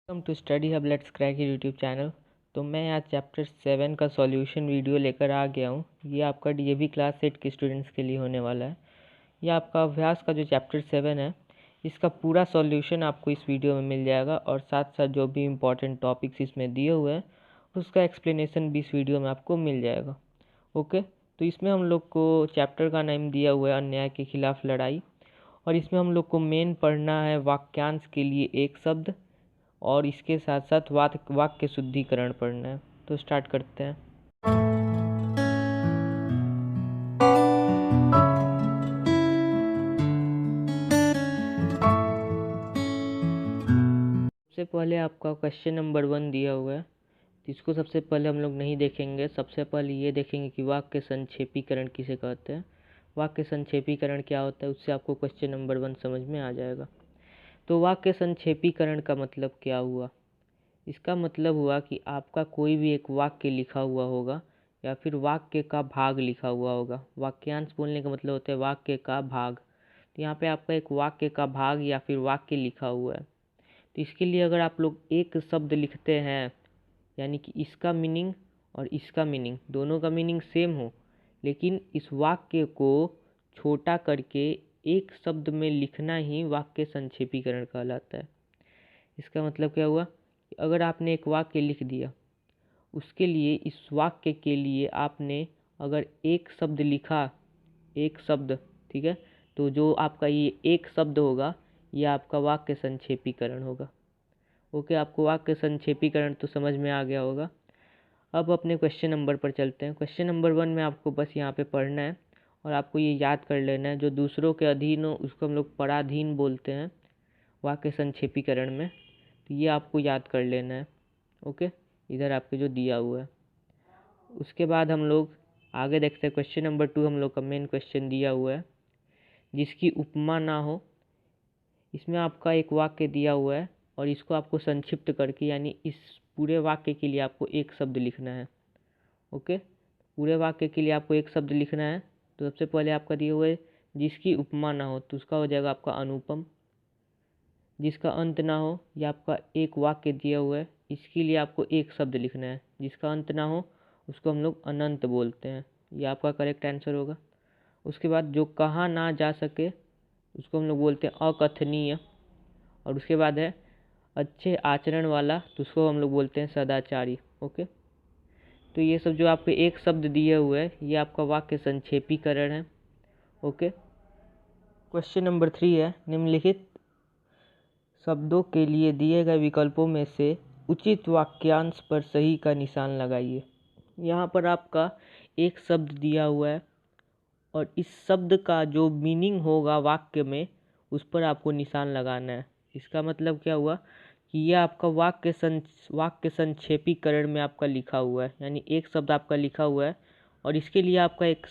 Welcome to study hub let's crack YouTube channel. तो मैं आज चैप्टर 7 का सॉल्यूशन वीडियो लेकर आ गया हूँ। ये आपका डीएवी क्लास 8 के स्टूडेंट्स के लिए होने वाला है। ये आपका अभ्यास का जो चैप्टर 7 है, इसका पूरा सॉल्यूशन आपको इस वीडियो में मिल जाएगा और साथ साथ जो भी इम्पोर्टेंट टॉपिक्स इसमें दिए हुए हैं उसका एक्सप्लेनेशन भी इस वीडियो में आपको मिल जाएगा। ओके, तो इसमें हम लोग को चैप्टर का नाम दिया हुआ है अन्याय के खिलाफ लड़ाई, और इसमें हम लोग को मेन पढ़ना है वाक्यांश के लिए एक शब्द और इसके साथ साथ वाक्य शुद्धिकरण पढ़ना है। तो स्टार्ट करते हैं। सबसे पहले आपका क्वेश्चन नंबर 1 दिया हुआ है, इसको सबसे पहले हम लोग नहीं देखेंगे। सबसे पहले ये देखेंगे कि वाक्य संक्षेपीकरण किसे कहते हैं। वाक्य संक्षेपीकरण क्या होता है, उससे आपको क्वेश्चन नंबर 1 समझ में आ जाएगा। तो वाक्य संक्षेपीकरण का मतलब क्या हुआ? इसका मतलब हुआ कि आपका कोई भी एक वाक्य लिखा हुआ होगा या फिर वाक्य का भाग लिखा हुआ होगा। वाक्यांश बोलने का मतलब होता है वाक्य का भाग। तो यहाँ पे आपका एक वाक्य का भाग या फिर वाक्य लिखा हुआ है। तो इसके लिए अगर आप लोग एक शब्द लिखते हैं, यानी कि इसका मीनिंग और इसका मीनिंग दोनों का मीनिंग सेम हो, लेकिन इस वाक्य को छोटा करके एक शब्द में लिखना ही वाक्य संक्षेपीकरण कहलाता है। इसका मतलब क्या हुआ? अगर आपने एक वाक्य लिख दिया, उसके लिए इस वाक्य के लिए आपने अगर एक शब्द लिखा, एक शब्द, ठीक है, तो जो आपका ये एक शब्द होगा ये आपका वाक्य संक्षेपीकरण होगा। ओके, आपको वाक्य संक्षेपीकरण तो समझ में आ गया होगा। अब अपने क्वेश्चन नंबर पर चलते हैं। क्वेश्चन नंबर 1 में आपको बस यहाँ पे पढ़ना है और आपको ये याद कर लेना है, जो दूसरों के अधीन हो उसको हम लोग पराधीन बोलते हैं वाक्य संक्षेपीकरण में। तो ये आपको याद कर लेना है। ओके, इधर आपके जो दिया हुआ है। उसके बाद हम लोग आगे देखते हैं। क्वेश्चन नंबर 2 हम लोग का मेन क्वेश्चन दिया हुआ है, जिसकी उपमा ना हो। इसमें आपका एक वाक्य दिया हुआ है और इसको आपको संक्षिप्त करके, यानी इस पूरे वाक्य के लिए आपको एक शब्द लिखना है। ओके, पूरे वाक्य के लिए आपको एक शब्द लिखना है। तो सबसे पहले आपका दिया हुआ है जिसकी उपमा ना हो, तो उसका हो जाएगा आपका अनुपम। जिसका अंत ना हो, यह आपका एक वाक्य दिया हुआ है, इसके लिए आपको एक शब्द लिखना है। जिसका अंत ना हो उसको हम लोग अनंत बोलते हैं। यह आपका करेक्ट आंसर होगा। उसके बाद जो कहा ना जा सके उसको हम लोग बोलते हैं अकथनीय। और उसके बाद है अच्छे आचरण वाला, तो उसको हम लोग बोलते हैं सदाचारी। ओके, तो ये सब जो आपके एक शब्द दिए हुए हैं ये आपका वाक्य संक्षेपीकरण है। ओके, क्वेश्चन नंबर 3 है, निम्नलिखित शब्दों के लिए दिए गए विकल्पों में से उचित वाक्यांश पर सही का निशान लगाइए। यहाँ पर आपका एक शब्द दिया हुआ है और इस शब्द का जो मीनिंग होगा वाक्य में उस पर आपको निशान लगाना है। इसका मतलब क्या हुआ कि यह आपका वाक्य संक्षेपीकरण में आपका लिखा हुआ है, यानी एक शब्द आपका लिखा हुआ है और इसके लिए आपका एक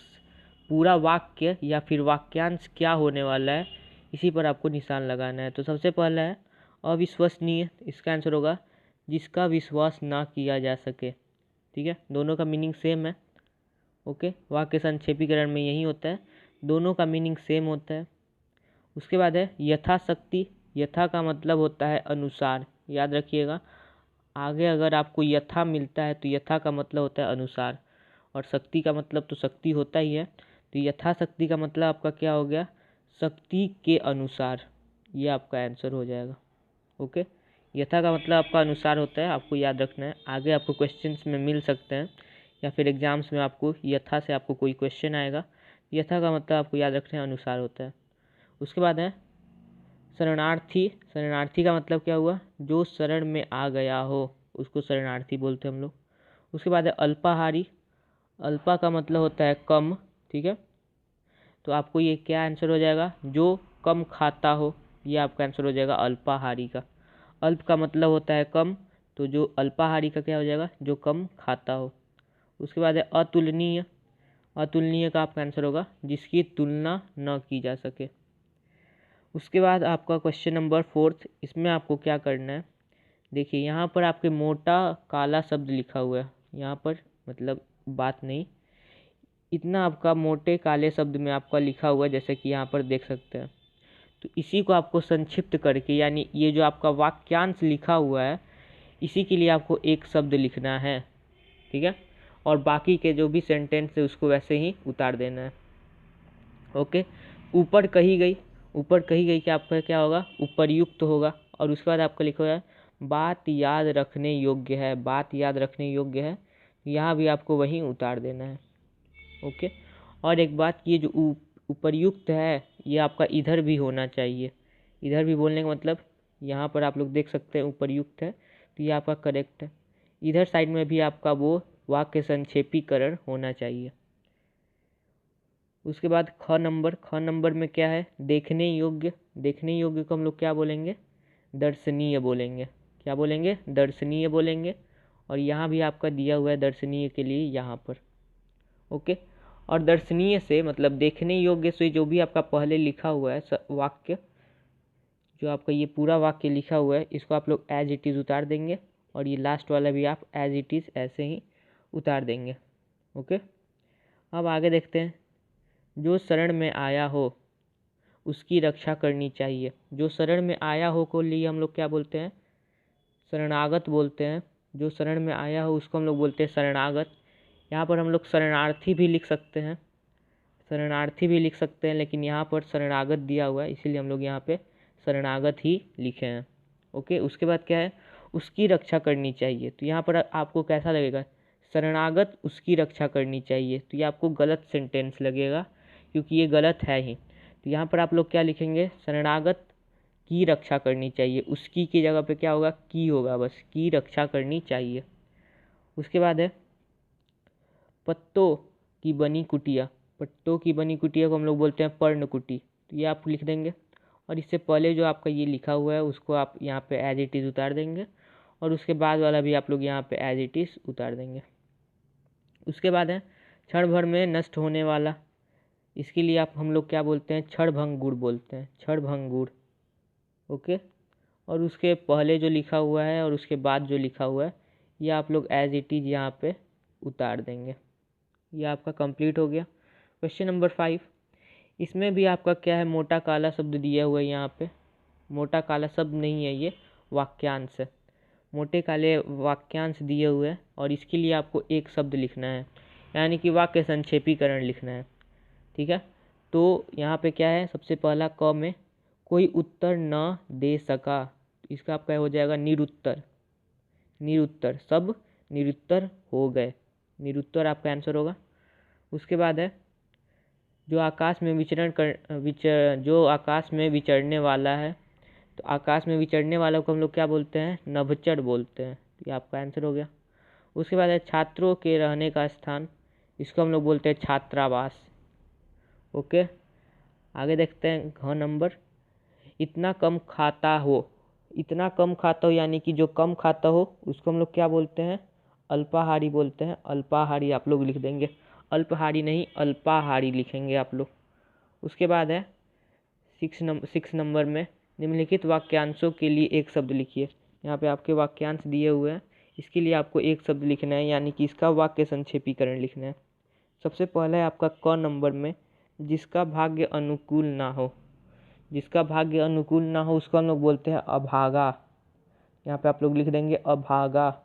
पूरा वाक्य या फिर वाक्यांश क्या होने वाला है इसी पर आपको निशान लगाना है। तो सबसे पहला है अविश्वसनीय। इसका आंसर होगा जिसका विश्वास ना किया जा सके। ठीक है, दोनों का मीनिंग सेम है। ओके, वाक्य संक्षेपीकरण में यही होता है, दोनों का मीनिंग सेम होता है। उसके बाद है यथाशक्ति। यथा का मतलब होता है अनुसार, याद रखिएगा। आगे अगर आपको यथा मिलता है तो यथा का मतलब होता है अनुसार, और शक्ति का मतलब तो शक्ति होता ही है। तो यथाशक्ति का मतलब आपका क्या हो गया? शक्ति के अनुसार। ये आपका आंसर हो जाएगा। ओके, यथा का मतलब आपका अनुसार होता है, आपको याद रखना है। आगे आपको क्वेश्चंस में मिल सकते हैं या फिर एग्जाम्स में आपको यथा से आपको कोई क्वेश्चन आएगा। यथा का मतलब आपको याद रखना है अनुसार होता है। उसके बाद है शरणार्थी। शरणार्थी का मतलब क्या हुआ? जो शरण में आ गया हो उसको शरणार्थी बोलते हैं हम लोग। उसके बाद है अल्पाहारी। अल्पा का मतलब होता है कम। ठीक है, तो आपको ये क्या आंसर हो जाएगा? जो कम खाता हो, ये आपका आंसर हो जाएगा अल्पाहारी का। अल्प का मतलब होता है कम, तो जो अल्पाहारी का क्या हो जाएगा? जो कम खाता हो। उसके बाद है अतुलनीय। अतुलनीय का आपका आंसर होगा जिसकी तुलना न की जा सके। उसके बाद आपका क्वेश्चन नंबर 4, इसमें आपको क्या करना है? देखिए यहाँ पर आपके मोटा काला शब्द लिखा हुआ है। यहाँ पर मतलब बात नहीं, इतना आपका मोटे काले शब्द में आपका लिखा हुआ है, जैसे कि यहाँ पर देख सकते हैं। तो इसी को आपको संक्षिप्त करके, यानी ये जो आपका वाक्यांश लिखा हुआ है इसी के लिए आपको एक शब्द लिखना है, ठीक है। और बाकी के जो भी सेंटेंस है उसको वैसे ही उतार देना है। ओके, ऊपर कही गई कि आपका क्या होगा, उपर्युक्त होगा। और उसके बाद आपका लिखा हुआ है बात याद रखने योग्य है, बात याद रखने योग्य है, यहाँ भी आपको वहीं उतार देना है। ओके, और एक बात, ये जो उपर्युक्त है ये आपका इधर भी होना चाहिए। इधर भी बोलने का मतलब यहाँ पर आप लोग देख सकते हैं उपर्युक्त है, तो ये आपका करेक्ट है। इधर साइड में भी आपका वो वाक्य संक्षेपीकरण होना चाहिए। उसके बाद ख नंबर में क्या है, देखने योग्य। देखने योग्य को हम लोग क्या बोलेंगे, दर्शनीय बोलेंगे। क्या बोलेंगे, दर्शनीय बोलेंगे। और यहाँ भी आपका दिया हुआ है दर्शनीय के लिए यहाँ पर। ओके, और दर्शनीय से मतलब देखने योग्य से जो भी आपका पहले लिखा हुआ है वाक्य, जो आपका ये पूरा वाक्य लिखा हुआ है इसको आप लोग एज इट इज़ उतार देंगे। और ये लास्ट वाला भी आप एज इट इज़ ऐसे ही उतार देंगे। ओके, अब आगे देखते हैं। जो शरण में आया हो उसकी रक्षा करनी चाहिए। जो शरण में आया हो को लिए हम लोग क्या बोलते हैं, शरणागत बोलते हैं। जो शरण में आया हो उसको हम लोग बोलते हैं शरणागत। यहाँ पर हम लोग शरणार्थी भी लिख सकते हैं, लेकिन यहाँ पर शरणागत दिया हुआ है इसीलिए हम लोग यहाँ पे शरणागत ही लिखे हैं। ओके, उसके बाद क्या है, उसकी रक्षा करनी चाहिए। तो यहाँ पर आपको कैसा लगेगा, शरणागत उसकी रक्षा करनी चाहिए, तो ये आपको गलत सेंटेंस लगेगा क्योंकि ये गलत है ही। तो यहाँ पर आप लोग क्या लिखेंगे, शरणागत की रक्षा करनी चाहिए। उसकी की जगह पे क्या होगा, की होगा, बस की रक्षा करनी चाहिए। उसके बाद है पत्तों की बनी कुटिया। पत्तों की बनी कुटिया को हम लोग बोलते हैं पर्णकुटी, तो ये आप लिख देंगे। और इससे पहले जो आपका ये लिखा हुआ है उसको आप यहाँ पे एज इट इज़ उतार देंगे। और उसके बाद वाला भी आप लोग यहाँ पे एज इट इज़ उतार देंगे। उसके बाद है क्षण भर में नष्ट होने वाला। इसके लिए आप हम लोग क्या बोलते हैं, क्षणभंगुर बोलते हैं, क्षणभंगुर। ओके, और उसके पहले जो लिखा हुआ है और उसके बाद जो लिखा हुआ है ये आप लोग एज इट इज़ यहाँ पे उतार देंगे। ये आपका कंप्लीट हो गया। क्वेश्चन नंबर 5, इसमें भी आपका क्या है, मोटा काला शब्द दिया हुआ है। यहाँ पे मोटा काला शब्द नहीं है, ये वाक्यांश है। मोटे काले वाक्यांश दिए हुए हैं और इसके लिए आपको एक शब्द लिखना है, यानी कि वाक्य संक्षेपीकरण लिखना है, ठीक है। तो यहाँ पे क्या है, सबसे पहला क में कोई उत्तर न दे सका, इसका आपका हो जाएगा निरुत्तर। निरुत्तर, सब निरुत्तर हो गए, निरुत्तर आपका आंसर होगा। उसके बाद है जो आकाश में विचरने वाला है, तो आकाश में विचरने वाला को हम लोग क्या बोलते हैं, नभचर बोलते हैं, ये आपका आंसर हो गया। उसके बाद है छात्रों के रहने का स्थान, इसको हम लोग बोलते हैं छात्रावास। ओके, आगे देखते हैं घ नंबर, इतना कम खाता हो। इतना कम खाता हो यानी कि जो कम खाता हो उसको हम लोग क्या बोलते हैं, अल्पाहारी बोलते हैं। अल्पाहारी आप लोग लिख देंगे, अल्पहारी नहीं अल्पाहारी लिखेंगे आप लोग। उसके बाद है 6 नंबर में निम्नलिखित वाक्यांशों के लिए एक शब्द लिखिए। यहाँ पे आपके वाक्यांश दिए हुए हैं, इसके लिए आपको एक शब्द लिखना है, यानी कि इसका वाक्य संक्षेपीकरण लिखना है। सबसे पहला है आपका क नंबर में, जिसका भाग्य अनुकूल ना हो। जिसका भाग्य अनुकूल ना हो उसको हम लोग बोलते हैं अभागा, यहाँ पे आप लोग लिख देंगे अभागा।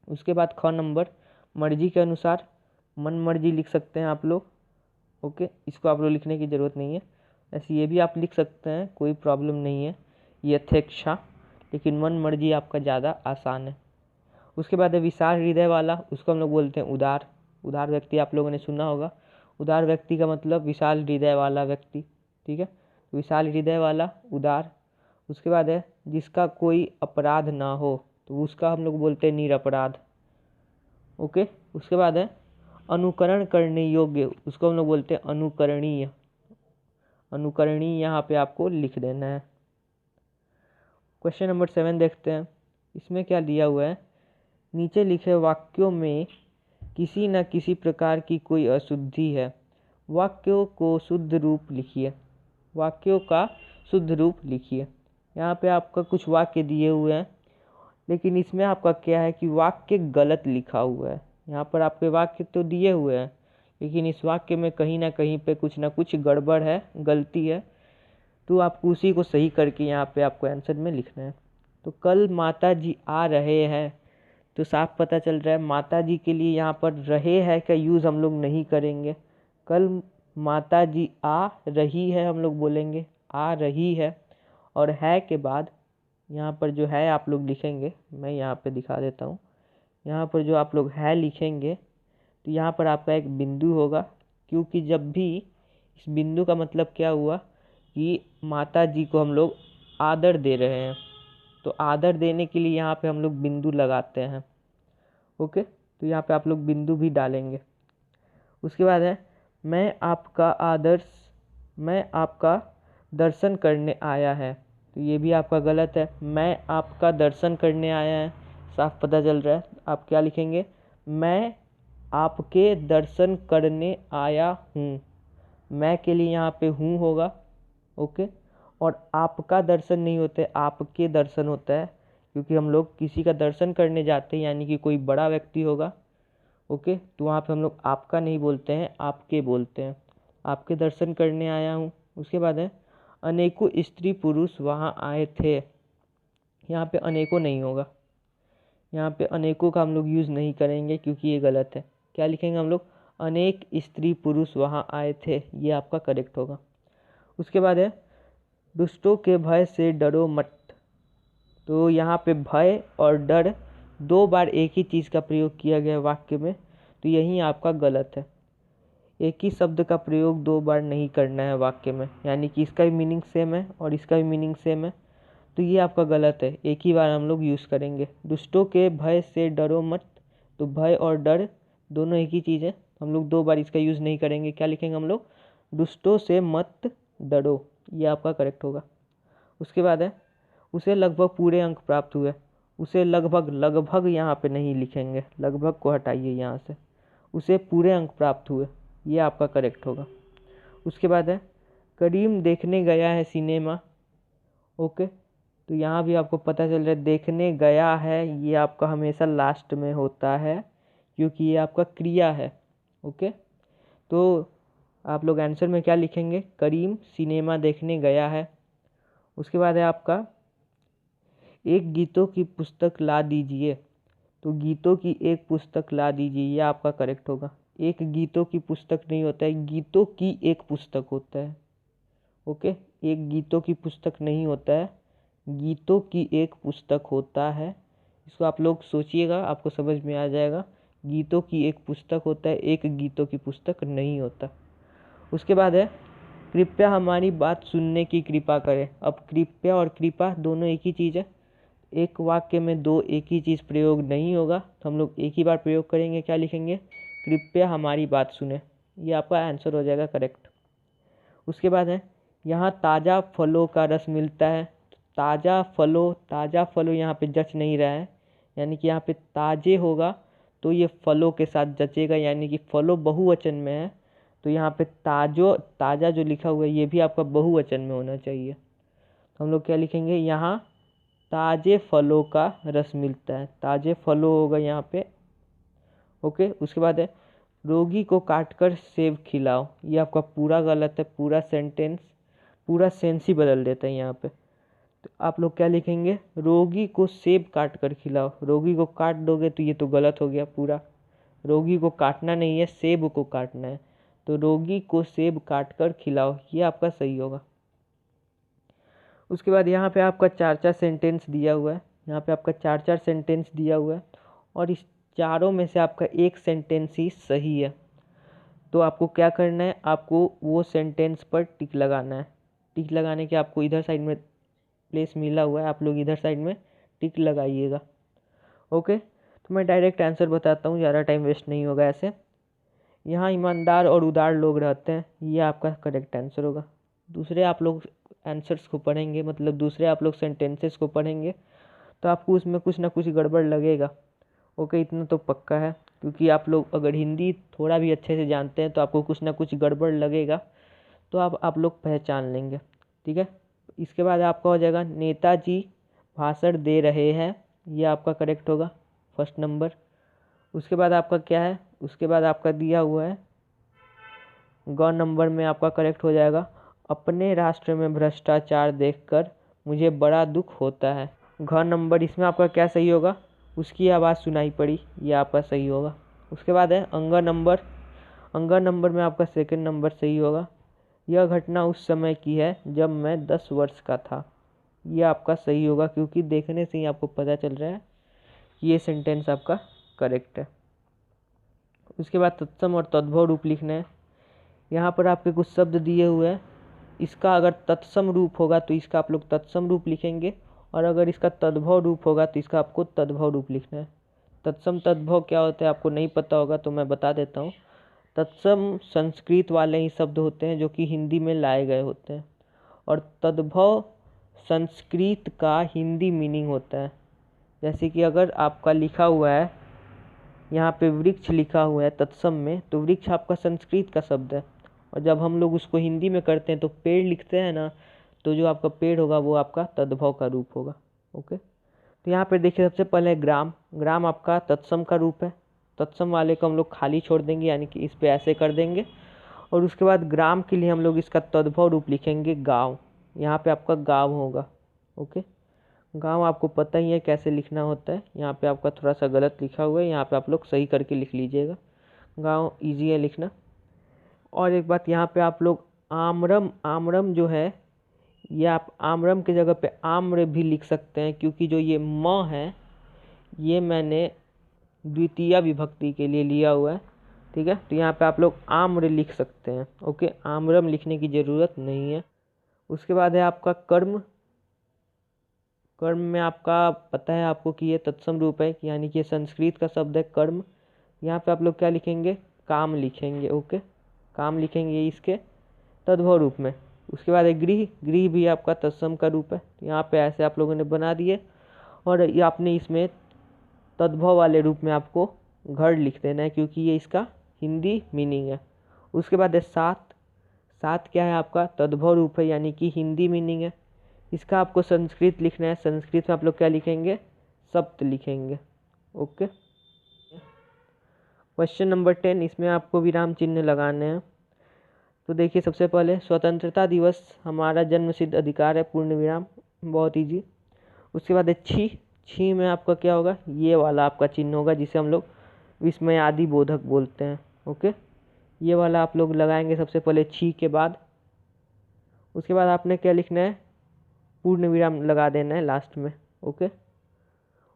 उसके बाद ख नंबर, मर्जी के अनुसार, मन मर्जी लिख सकते हैं आप लोग। ओके, इसको आप लोग लिखने की ज़रूरत नहीं है, ऐसे ये भी आप लिख सकते हैं, कोई प्रॉब्लम नहीं है, यथेच्छा, लेकिन मन मर्जी आपका ज़्यादा आसान है। उसके बाद है विशाल हृदय वाला, उसको हम लोग बोलते हैं उदार। उदार व्यक्ति आप लोगों ने सुना होगा, उदार व्यक्ति का मतलब विशाल हृदय वाला व्यक्ति, ठीक है, विशाल हृदय वाला उदार। उसके बाद है जिसका कोई अपराध ना हो, तो उसका हम लोग बोलते हैं निरपराध। ओके, उसके बाद है अनुकरण करने योग्य, उसको हम लोग बोलते हैं अनुकरणीय। अनुकरणीय यहाँ पे आपको लिख देना है। क्वेश्चन नंबर 7 देखते हैं, इसमें क्या दिया हुआ है, नीचे लिखे वाक्यों में किसी न किसी प्रकार की कोई अशुद्धि है, वाक्यों को शुद्ध रूप लिखिए। वाक्यों का शुद्ध रूप लिखिए। यहाँ पे आपका कुछ वाक्य दिए हुए हैं, लेकिन इसमें आपका क्या है कि वाक्य गलत लिखा हुआ है। यहाँ पर आपके वाक्य तो दिए हुए हैं, लेकिन इस वाक्य में कहीं ना कहीं पे कुछ ना कुछ गड़बड़ है, गलती है। तो आपको उसी को सही करके यहाँ पे आपको आंसर में लिखना है। तो कल माता जी आ रहे हैं, तो साफ पता चल रहा है माता जी के लिए यहाँ पर रहे है का यूज़ हम लोग नहीं करेंगे। कल माता जी आ रही है हम लोग बोलेंगे, आ रही है। और है के बाद यहाँ पर जो है आप लोग लिखेंगे, मैं यहाँ पे दिखा देता हूँ। यहाँ पर जो आप लोग है लिखेंगे तो यहाँ पर आपका एक बिंदु होगा, क्योंकि जब भी इस बिंदु का मतलब क्या हुआ कि माता जी को हम लोग आदर दे रहे हैं, तो आदर देने के लिए यहाँ पे हम लोग बिंदु लगाते हैं। ओके, तो यहाँ पे आप लोग बिंदु भी डालेंगे। उसके बाद है मैं आपका दर्शन करने आया है, तो ये भी आपका गलत है। मैं आपका दर्शन करने आया है, साफ पता चल रहा है। आप क्या लिखेंगे, मैं आपके दर्शन करने आया हूँ। मैं के लिए यहाँ पे हूँ होगा। ओके, और आपका दर्शन नहीं होता है, आपके दर्शन होता है, क्योंकि हम लोग किसी का दर्शन करने जाते हैं, यानी कि कोई बड़ा व्यक्ति होगा। ओके, तो वहाँ पे हम लोग आपका नहीं बोलते हैं, आपके बोलते हैं। आपके दर्शन करने आया हूँ। उसके बाद है अनेकों स्त्री पुरुष वहाँ आए थे, यहाँ पे अनेकों नहीं होगा। यहाँ पे अनेकों का हम लोग यूज़ नहीं करेंगे क्योंकि ये गलत है। क्या लिखेंगे हम लोग, अनेक स्त्री पुरुष वहाँ आए थे, ये आपका करेक्ट होगा। उसके बाद है दुष्टों के भय से डरो मत, तो यहाँ पे भय और डर 2 बार एक ही चीज़ का प्रयोग किया गया है वाक्य में, तो यही आपका गलत है। एक ही शब्द का प्रयोग 2 बार नहीं करना है वाक्य में, यानी कि इसका भी मीनिंग सेम है और इसका भी मीनिंग सेम है, तो ये आपका गलत है। एक ही बार हम लोग यूज़ करेंगे। दुष्टों के भय से डरो मत, तो भय और डर दोनों एक ही चीज़ है, हम लोग 2 बार इसका यूज़ नहीं करेंगे। क्या लिखेंगे हम लोग, दुष्टों से मत डरो, ये आपका करेक्ट होगा। उसके बाद है उसे लगभग पूरे अंक प्राप्त हुए, उसे लगभग यहाँ पे नहीं लिखेंगे, लगभग को हटाइए यहाँ से, उसे पूरे अंक प्राप्त हुए, ये आपका करेक्ट होगा। उसके बाद है करीम देखने गया है सिनेमा। ओके, तो यहाँ भी आपको पता चल रहा है देखने गया है, ये आपका हमेशा लास्ट में होता है क्योंकि ये आपका क्रिया है। ओके, तो आप लोग आंसर में क्या लिखेंगे, करीम सिनेमा देखने गया है। उसके बाद है आपका एक गीतों की पुस्तक ला दीजिए, तो गीतों की एक पुस्तक ला दीजिए, ये आपका करेक्ट होगा। एक गीतों की पुस्तक नहीं होता है, गीतों की एक पुस्तक होता है। ओके, एक गीतों की पुस्तक नहीं होता है, गीतों की एक पुस्तक होता है। इसको आप लोग सोचिएगा, आपको समझ में आ जाएगा। गीतों की एक पुस्तक होता है, एक गीतों की पुस्तक नहीं होता। उसके बाद है कृपया हमारी बात सुनने की कृपा करें। अब कृपया और कृपा दोनों एक ही चीज़ है, एक वाक्य में 2 एक ही चीज़ प्रयोग नहीं होगा, तो हम लोग एक ही बार प्रयोग करेंगे। क्या लिखेंगे, कृपया हमारी बात सुने, ये आपका आंसर हो जाएगा करेक्ट। उसके बाद है यहाँ ताज़ा फलों का रस मिलता है, ताज़ा फलों यहाँ पे जच नहीं रहा है, यानी कि यहाँ पे ताजे होगा तो ये फलों के साथ जचेगा, यानी कि फलों बहुवचन में है, तो यहाँ पे ताज़ा जो लिखा हुआ है ये भी आपका बहुवचन में होना चाहिए। तो हम लोग क्या लिखेंगे, यहाँ ताजे फलों का रस मिलता है, ताजे फलों होगा यहाँ पे। ओके, उसके बाद है रोगी को काटकर सेब खिलाओ, ये आपका पूरा गलत है, पूरा सेंस ही बदल देता है यहाँ पे। तो आप लोग क्या लिखेंगे, रोगी को सेब काट कर खिलाओ, रोगी को काट दोगे तो ये तो गलत हो गया पूरा, रोगी को काटना नहीं है, सेब को काटना है, तो रोगी को सेब काट कर खिलाओ, ये आपका सही होगा। उसके बाद यहाँ पे आपका 4 सेंटेंस दिया हुआ है, यहाँ पे आपका 4 सेंटेंस दिया हुआ है, और इस चारों में से आपका एक सेंटेंस ही सही है। तो आपको क्या करना है, आपको वो सेंटेंस पर टिक लगाना है। टिक लगाने के आपको इधर साइड में प्लेस मिला हुआ है, आप लोग इधर साइड में टिक लगाइएगा। ओके, तो मैं डायरेक्ट आंसर बताता हूँ, ज़्यादा टाइम वेस्ट नहीं होगा ऐसे। यहाँ ईमानदार और उदार लोग रहते हैं, ये आपका करेक्ट आंसर होगा। दूसरे आप लोग आंसर्स को पढ़ेंगे, मतलब दूसरे आप लोग सेंटेंसेस को पढ़ेंगे, तो आपको उसमें कुछ ना कुछ गड़बड़ लगेगा। ओके, इतना तो पक्का है, क्योंकि आप लोग अगर हिंदी थोड़ा भी अच्छे से जानते हैं तो आपको कुछ ना कुछ गड़बड़ लगेगा, तो आप लोग पहचान लेंगे। ठीक है, इसके बाद आपका हो जाएगा नेताजी भाषण दे रहे हैं, ये आपका करेक्ट होगा, फर्स्ट नंबर। उसके बाद आपका क्या है, उसके बाद आपका दिया हुआ है ग नंबर में आपका करेक्ट हो जाएगा अपने राष्ट्र में भ्रष्टाचार देखकर मुझे बड़ा दुख होता है। घ नंबर, इसमें आपका क्या सही होगा? उसकी आवाज़ सुनाई पड़ी, ये आपका सही होगा। उसके बाद है अंग नंबर। अंग नंबर में आपका सेकंड नंबर सही होगा। यह घटना उस समय की है जब मैं 10 वर्ष का था। ये आपका सही होगा, क्योंकि देखने से ही आपको पता चल रहा है कि ये सेंटेंस आपका करेक्ट है। उसके बाद तत्सम और तद्भव रूप लिखना है। यहाँ पर आपके कुछ शब्द दिए हुए हैं, इसका अगर तत्सम रूप होगा तो इसका आप लोग तत्सम रूप लिखेंगे, और अगर इसका तद्भव रूप होगा तो इसका आपको तद्भव रूप लिखना है। तत्सम तद्भव क्या होता है आपको नहीं पता होगा तो मैं बता देता हूँ। तत्सम संस्कृत वाले ही शब्द होते हैं जो कि हिंदी में लाए गए होते हैं, और तद्भव संस्कृत का हिंदी मीनिंग होता है। जैसे कि अगर आपका लिखा हुआ है यहाँ पे वृक्ष लिखा हुआ है तत्सम में, तो वृक्ष आपका संस्कृत का शब्द है, और जब हम लोग उसको हिंदी में करते हैं तो पेड़ लिखते हैं ना, तो जो आपका पेड़ होगा वो आपका तद्भव का रूप होगा। ओके, तो यहाँ पे देखिए सबसे पहले ग्राम। ग्राम आपका तत्सम का रूप है, तत्सम वाले को हम लोग खाली छोड़ देंगे, यानी कि इस पे ऐसे कर देंगे, और उसके बाद ग्राम के लिए हम लोग इसका तद्भव रूप लिखेंगे गाँव। यहाँ पे आपका गाँव होगा। ओके, गाँव आपको पता ही है कैसे लिखना होता है। यहाँ पे आपका थोड़ा सा गलत लिखा हुआ है, यहाँ पे आप लोग सही करके लिख लीजिएगा। गाँव ईजी है लिखना। और एक बात यहाँ पे आप लोग आम्रम, आम्रम जो है ये आप आम्रम की जगह पे आम्र भी लिख सकते हैं, क्योंकि जो ये म है ये मैंने द्वितीय विभक्ति के लिए लिया हुआ है। ठीक है, तो यहाँ पे आप लोग आम्र लिख सकते हैं। ओके, आम्रम लिखने की ज़रूरत नहीं है। उसके बाद है आपका कर्म। कर्म में आपका पता है आपको कि ये तत्सम रूप है, यानी कि संस्कृत का शब्द है कर्म। यहाँ पे आप लोग क्या लिखेंगे? काम लिखेंगे। ओके, काम लिखेंगे इसके तद्भव रूप में। उसके बाद है गृह। गृह भी आपका तत्सम का रूप है। यहाँ पे ऐसे आप लोगों ने बना दिए, और ये आपने इसमें तद्भव वाले रूप में आपको घर लिख देना है, क्योंकि ये इसका हिंदी मीनिंग है। उसके बाद है सात। सात क्या है? आपका तद्भव रूप है, यानी कि हिंदी मीनिंग है। इसका आपको संस्कृत लिखना है। संस्कृत में आप लोग क्या लिखेंगे? सप्त लिखेंगे। ओके, क्वेश्चन नंबर 10, इसमें आपको विराम चिन्ह लगाने हैं। तो देखिए सबसे पहले स्वतंत्रता दिवस हमारा जन्मसिद्ध अधिकार है, पूर्ण विराम, बहुत इजी। उसके बाद है छी। छी में आपका क्या होगा? ये वाला आपका चिन्ह होगा जिसे हम लोग विस्मयादि बोधक बोलते हैं। ओके, ये वाला आप लोग लगाएंगे सबसे पहले छी के बाद। उसके बाद आपने क्या लिखना है? पूर्ण विराम लगा देना है लास्ट में। ओके,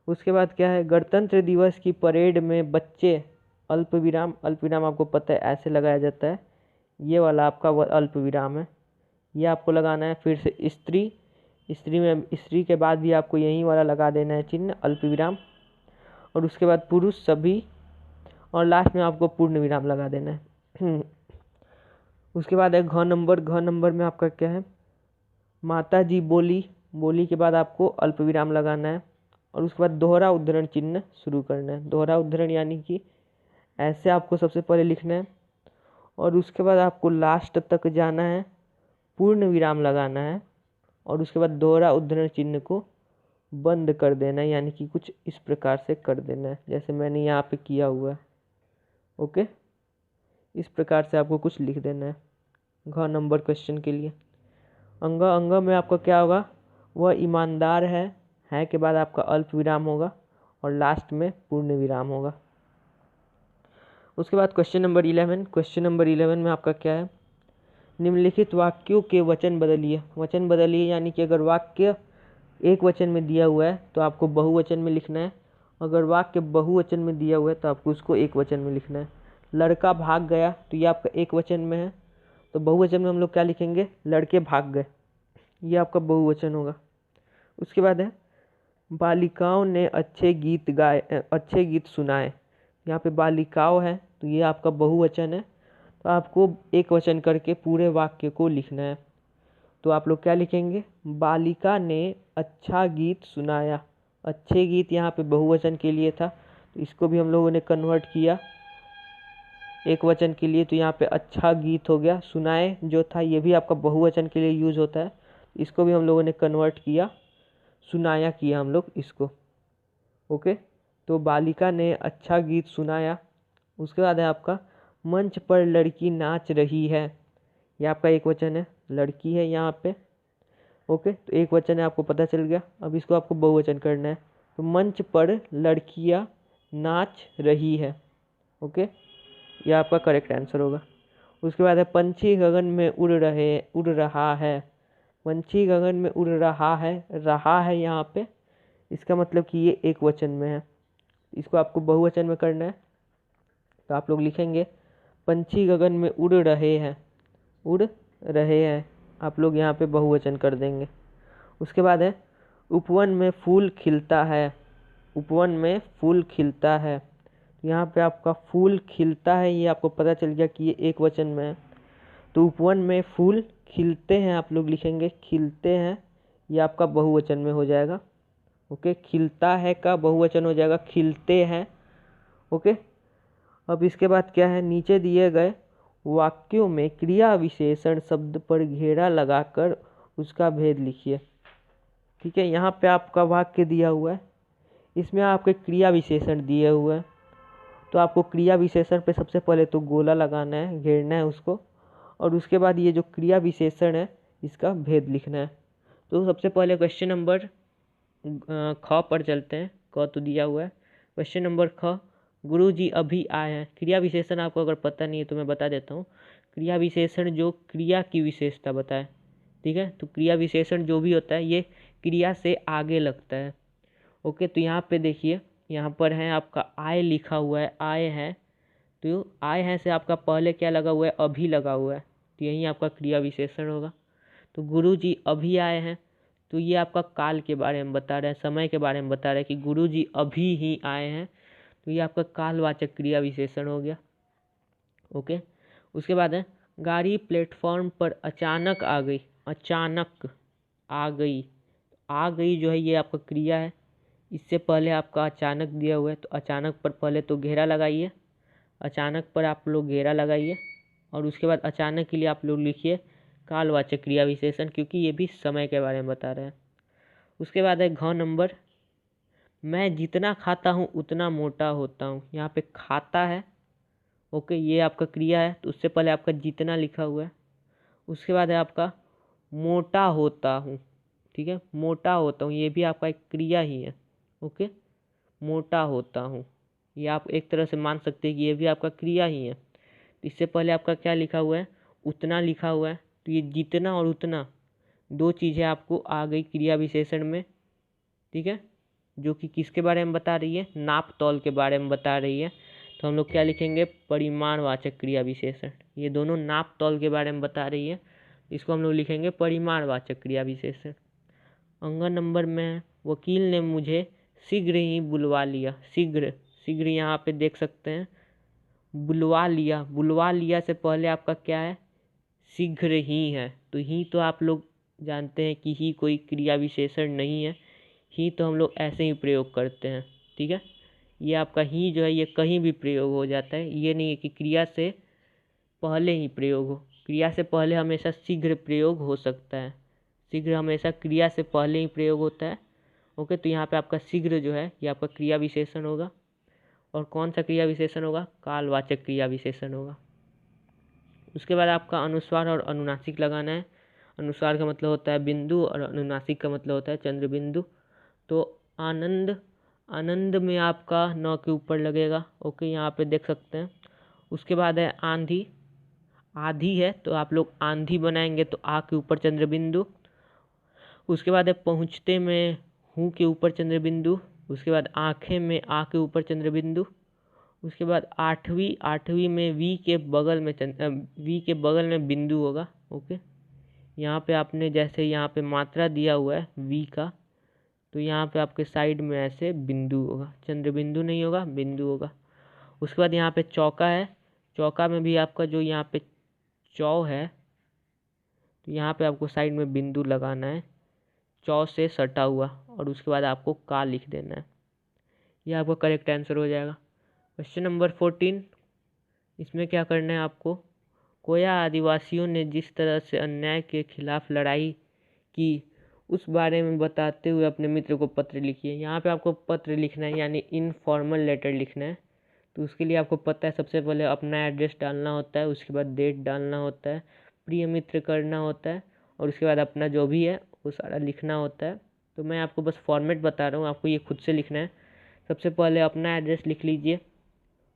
उसके बाद क्या है? गणतंत्र दिवस की परेड में बच्चे अल्प विराम। अल्प विराम आपको पता है ऐसे लगाया जाता है, ये वाला आपका अल्प विराम है, ये आपको लगाना है। फिर से स्त्री। स्त्री में स्त्री के बाद भी आपको यही वाला लगा देना है चिन्ह, अल्प विराम। और उसके बाद पुरुष सभी, और लास्ट में आपको पूर्ण विराम लगा देना है। उसके बाद है घ नंबर। घ नंबर में आपका क्या है? माता जी बोली। बोली के बाद आपको अल्प विराम लगाना है, और उसके बाद दोहरा उद्धरण चिन्ह शुरू करना है। दोहरा उद्धरण यानी कि ऐसे आपको सबसे पहले लिखना है, और उसके बाद आपको लास्ट तक जाना है, पूर्ण विराम लगाना है, और उसके बाद दोहरा उद्धरण चिन्ह को बंद कर देना है, यानी कि कुछ इस प्रकार से कर देना है जैसे मैंने यहाँ पे किया हुआ है। ओके, इस प्रकार से आपको कुछ लिख देना है घ नंबर क्वेश्चन के लिए। अंग। अंग में आपका क्या होगा? वह ईमानदार है के बाद आपका अल्प विराम होगा, और लास्ट में पूर्ण विराम होगा। उसके बाद क्वेश्चन नंबर 11। क्वेश्चन नंबर 11 में आपका क्या है? निम्नलिखित वाक्यों के वचन बदलिए। वचन बदलिए यानी कि अगर वाक्य एक वचन में दिया हुआ है तो आपको बहुवचन में लिखना है, अगर वाक्य बहुवचन में दिया हुआ है तो आपको उसको एक वचन में लिखना है। लड़का भाग गया, तो ये आपका एक वचन में है, तो बहुवचन में हम लोग क्या लिखेंगे? लड़के भाग गए, ये आपका बहुवचन होगा। उसके बाद है बालिकाओं ने अच्छे गीत गाए, अच्छे गीत सुनाए। यहाँ पे बालिकाओं है तो ये आपका बहुवचन है, तो आपको एक वचन करके पूरे वाक्य को लिखना है। तो आप लोग क्या लिखेंगे? बालिका ने अच्छा गीत सुनाया। अच्छे गीत यहाँ पे बहुवचन के लिए था, तो इसको भी हम लोगों ने कन्वर्ट किया एक वचन के लिए, तो यहाँ पे अच्छा गीत हो गया। सुनाए जो था ये भी आपका बहुवचन के लिए यूज होता है, इसको भी हम लोगों ने कन्वर्ट किया, सुनाया किया हम लोग इसको। ओके, तो बालिका ने अच्छा गीत सुनाया। उसके बाद है आपका मंच पर लड़की नाच रही है, ये आपका एक वचन है। लड़की है यहाँ पे। ओके, तो एक वचन है, आपको पता चल गया। अब इसको आपको बहुवचन करना है। तो मंच पर लड़कियाँ नाच रही है। ओके, यह आपका करेक्ट आंसर होगा। उसके बाद है पंछी गगन में उड़ रहा है। पंछी गगन में उड़ रहा है यहाँ पे, इसका मतलब कि ये एक वचन में है। इसको आपको बहुवचन में करना है। तो आप लोग लिखेंगे पंछी गगन में उड़ रहे हैं, आप लोग यहाँ पे बहुवचन कर देंगे। उसके बाद है उपवन में फूल खिलता है। उपवन में फूल खिलता है, यहाँ पे आपका फूल खिलता है, ये आपको पता चल गया कि ये एक वचन में है। तो उपवन में फूल खिलते हैं, आप लोग लिखेंगे खिलते हैं, ये आपका बहुवचन में हो जाएगा। ओके, खिलता है का बहुवचन हो जाएगा खिलते हैं। ओके, अब इसके बाद क्या है, नीचे दिए गए वाक्यों में क्रिया विशेषण शब्द पर घेरा लगाकर उसका भेद लिखिए। ठीक है, यहाँ पे आपका वाक्य दिया हुआ है, इसमें आपके क्रिया विशेषण दिए हुए हैं। तो आपको क्रिया विशेषण पे सबसे पहले तो गोला लगाना है, घेरना है उसको, और उसके बाद ये जो क्रिया विशेषण है इसका भेद लिखना है। तो सबसे पहले क्वेश्चन नंबर ख पर चलते हैं। क तो दिया हुआ है। क्वेश्चन नंबर ख, गुरुजी अभी आए हैं। क्रिया विशेषण आपको अगर पता नहीं है तो मैं बता देता हूँ। क्रिया विशेषण जो क्रिया की विशेषता बताए। ठीक है, तो क्रिया विशेषण जो भी होता है ये क्रिया से आगे लगता है। ओके, तो यहाँ पे देखिए, यहाँ पर है आपका आए लिखा हुआ है, आए हैं। तो आए हैं से आपका पहले क्या लगा हुआ है, अभी लगा हुआ है, तो यही आपका क्रिया विशेषण होगा। तो गुरुजी अभी आए हैं, तो ये आपका काल के बारे में बता रहा है, समय के बारे में बता रहा है कि गुरुजी अभी ही आए हैं, तो ये आपका कालवाचक क्रिया विशेषण हो गया। ओके, उसके बाद है गाड़ी प्लेटफॉर्म पर अचानक आ गई। अचानक आ गई जो है ये आपका क्रिया है। इससे पहले आपका अचानक दिया हुआ है, तो अचानक पर पहले तो घेरा लगाइए, अचानक पर आप लोग घेरा लगाइए, और उसके बाद अचानक के लिए आप लोग लिखिए कालवाचक क्रिया विशेषण, क्योंकि ये भी समय के बारे में बता रहे हैं। उसके बाद है घ नंबर, मैं जितना खाता हूँ उतना मोटा होता हूँ। यहाँ पे खाता है, ओके, ये आपका क्रिया है, तो उससे पहले आपका जितना लिखा हुआ है। उसके बाद है आपका मोटा होता हूँ। ठीक है, मोटा होता हूँ, ये भी आपका एक क्रिया ही है। ओके, मोटा होता हूँ, ये आप एक तरह से मान सकते हैं कि ये भी आपका क्रिया ही है। तो इससे पहले आपका क्या लिखा हुआ है, उतना लिखा हुआ है, तो ये जितना और उतना दो चीज़ें आपको आ गई क्रिया विशेषण में। ठीक है, जो कि किसके बारे में बता रही है, नाप तौल के बारे में बता रही है। तो हम लोग क्या लिखेंगे, परिमाणवाचक क्रिया विशेषण। ये दोनों नाप तौल के बारे में बता रही है, इसको हम लोग लिखेंगे परिमाणवाचक क्रिया विशेषण। अंगन नंबर में वकील ने मुझे शीघ्र ही बुलवा लिया। शीघ्र, शीघ्र यहाँ पे देख सकते हैं, बुलवा लिया। बुलवा लिया से पहले आपका क्या है, शीघ्र ही है। तो ही तो आप लोग जानते हैं कि ही कोई क्रिया विशेषण नहीं है, ही तो हम लोग ऐसे ही प्रयोग करते हैं। ठीक है, ये आपका ही जो है ये कहीं भी प्रयोग हो जाता है, ये नहीं है कि क्रिया से पहले ही प्रयोग हो। क्रिया से पहले हमेशा शीघ्र प्रयोग हो सकता है, शीघ्र हमेशा क्रिया से पहले ही प्रयोग होता है। ओके, तो यहाँ पे आपका शीघ्र जो है ये आपका क्रिया विशेषण होगा। और कौन सा क्रिया विशेषण होगा, कालवाचक क्रिया विशेषण होगा। उसके बाद आपका अनुस्वार और अनुनासिक लगाना है। अनुस्वार का मतलब होता है बिंदु, और अनुनासिक का मतलब होता है चंद्र बिंदु। तो आनंद, आनंद में आपका न के ऊपर लगेगा। ओके, यहाँ पे देख सकते हैं। उसके बाद है आंधी, आधी है तो आप लोग आंधी बनाएंगे, तो आ के ऊपर चंद्र बिंदु। उसके बाद है पहुँचते में हूँ के ऊपर चंद्र बिंदु। उसके बाद आँखें में आ के ऊपर चंद्र बिंदु। उसके बाद आठवीं, आठवीं में वी के बगल में बिंदु होगा। ओके, यहाँ पे आपने जैसे यहाँ पे मात्रा दिया हुआ है वी का, तो यहाँ पे आपके साइड में ऐसे बिंदु होगा, चंद्र बिंदु नहीं होगा, बिंदु होगा। उसके बाद यहाँ पे चौका है, चौका में भी आपका जो यहाँ पे चौ है, तो यहाँ पे आपको साइड में बिंदु लगाना है, चौ से सटा हुआ, और उसके बाद आपको का लिख देना है। यह आपका करेक्ट आंसर हो जाएगा। क्वेश्चन नंबर 14, इसमें क्या करना है आपको, कोया आदिवासियों ने जिस तरह से अन्याय के खिलाफ लड़ाई की उस बारे में बताते हुए अपने मित्र को पत्र लिखिए। यहाँ पे आपको पत्र लिखना है, यानी इनफॉर्मल लेटर लिखना है। तो उसके लिए आपको पता है सबसे पहले अपना एड्रेस डालना होता है, उसके बाद डेट डालना होता है, प्रिय मित्र करना होता है और उसके बाद अपना जो भी है वो सारा लिखना होता है। तो मैं आपको बस फॉर्मेट बता रहा हूँ, आपको ये खुद से लिखना है। सबसे पहले अपना एड्रेस लिख लीजिए,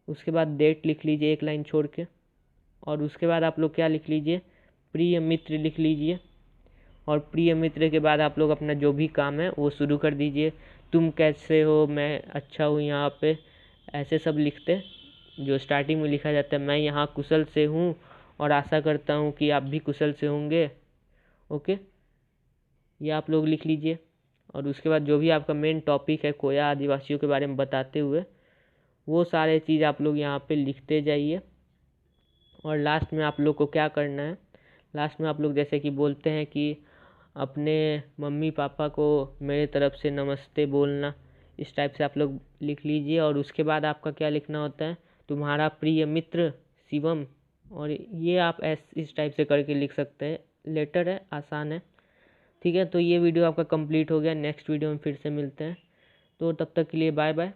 उसके बाद डेट लिख लीजिए एक लाइन छोड़ के, और उसके बाद आप लोग क्या लिख लीजिए, प्रिय मित्र लिख लीजिए। और प्रिय मित्र के बाद आप लोग अपना जो भी काम है वो शुरू कर दीजिए। तुम कैसे हो, मैं अच्छा हूँ यहाँ पे, ऐसे सब लिखते जो स्टार्टिंग में लिखा जाता है। मैं यहाँ कुशल से हूँ और आशा करता हूँ कि आप भी कुशल से होंगे। ओके, ये आप लोग लिख लीजिए। और उसके बाद जो भी आपका मेन टॉपिक है कोया आदिवासियों के बारे में बताते हुए, वो सारे चीज़ आप लोग यहाँ पे लिखते जाइए। और लास्ट में आप लोग को क्या करना है, लास्ट में आप लोग जैसे कि बोलते हैं कि अपने मम्मी पापा को मेरे तरफ से नमस्ते बोलना, इस टाइप से आप लोग लिख लीजिए। और उसके बाद आपका क्या लिखना होता है, तुम्हारा प्रिय मित्र शिवम। और ये आप इस टाइप से करके लिख सकते हैं, लेटर है, आसान है। ठीक है, तो ये वीडियो आपका कंप्लीट हो गया। नेक्स्ट वीडियो में फिर से मिलते हैं, तो तब तक के लिए बाय बाय।